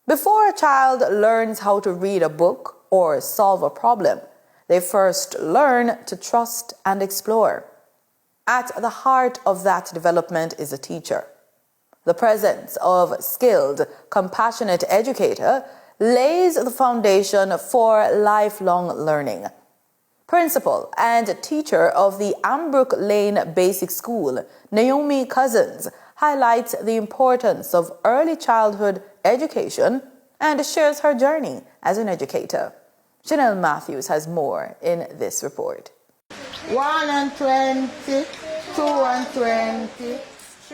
Before a child learns how to read a book or solve a problem, they first learn to trust and explore. At the heart of that development is a teacher. The presence of a skilled, compassionate educator lays the foundation for lifelong learning. Principal and teacher of the Ambrook Lane Basic School, Naomi Cousins, highlights the importance of early childhood education and shares her journey as an educator. Janelle Matthews has more in this report. 120, 220.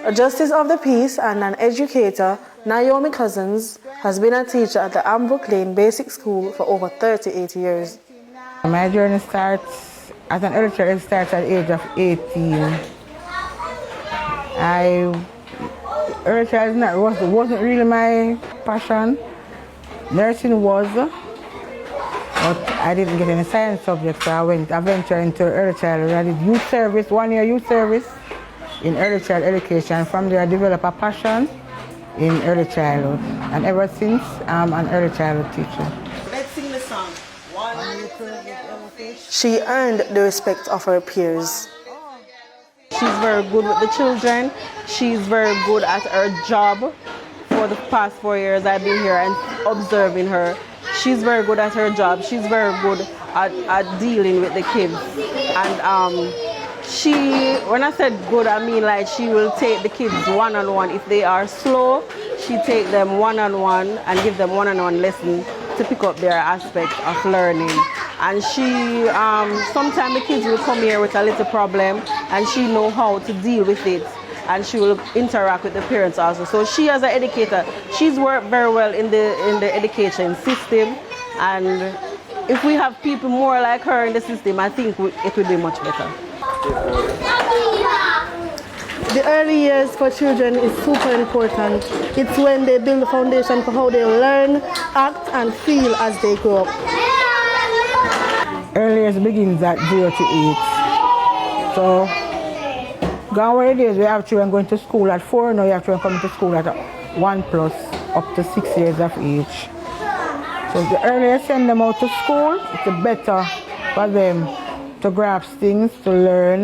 A justice of the peace and an educator, Naomi Cousins has been a teacher at the Ambrook Lane Basic School for over 38 years. My journey starts as an early child. It starts at the age of 18. Early child wasn't really my passion. Nursing was, but I didn't get any science subjects, so I ventured into early childhood. I did youth service, 1 year youth service in early child education. From there I developed a passion in early childhood, and ever since I'm an early childhood teacher. Let's sing the song. She earned the respect of her peers. She's very good with the children. She's very good at her job. For the past 4 years I've been here and observing her. She's very good at her job. She's very good at dealing with the kids. And when I said good, I mean like she will take the kids one-on-one. If they are slow, she take them one-on-one and give them one-on-one lesson to pick up their aspect of learning. And she, sometimes the kids will come here with a little problem and she know how to deal with it. And she will interact with the parents also. So she, as an educator, she's worked very well in the education system. And if we have people more like her in the system, I think it will be much better. The early years for children is super important. It's when they build the foundation for how they learn, act, and feel as they grow up. Early years begins at 0 to 8. So, gone were the days we have children going to school at 4, now you have children coming to school at 1+ up to 6 years of age. So the earlier you send them out to school, the better for them to grasp things, to learn.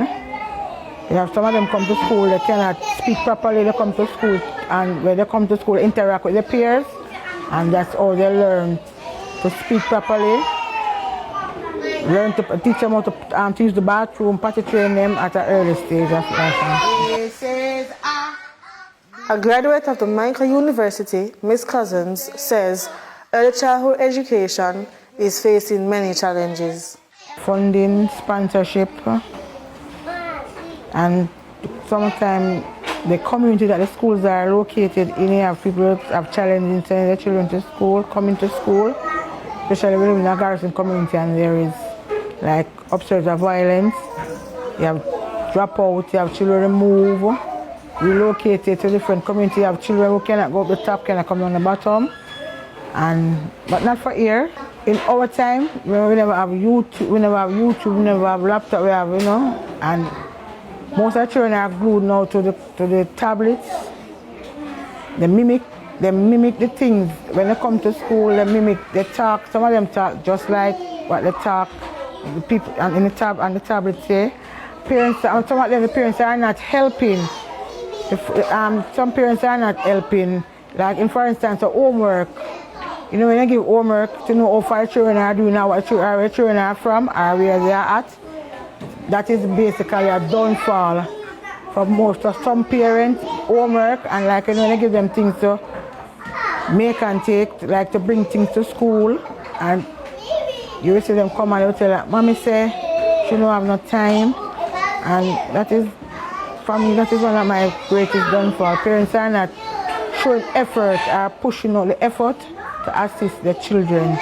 You have some of them come to school, they cannot speak properly, they come to school, and when they come to school, interact with their peers, and that's how they learn to speak properly. Learn to teach them how to use the bathroom, potty train them at an early stage of life. A graduate of the Jamaica University, Ms. Cousins says early childhood education is facing many challenges. Funding, sponsorship, and sometimes the community that the schools are located in, you have people who have challenges in sending their children to school, coming to school, especially when we live in a garrison community and there is like upsurge of violence. You have dropout, you have children removed, relocated to different communities. You have children who cannot go up the top, cannot come down the bottom. But not for here. In our time, we never have YouTube, we never have laptop, we have, and most of the children are glued now to the tablets. They mimic the things. When they come to school, they talk. Some of them talk just like what they talk. The people in the tablet say. Parents, some of them, the parents are not helping. Some parents are not helping. Like, for instance, homework. When you give homework to know how far children are doing now, where children are from, or where they are at, that is basically a downfall for most of some parents. Homework, and like when you give them things to make and take, like to bring things to school, and you will see them come and they'll tell her, Mommy say she don't have no time, and that is, for me, that is one of my greatest downfall. Parents are not showing effort or pushing out the effort to assist their children.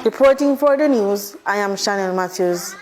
Reporting for the news, I am Janelle Matthews.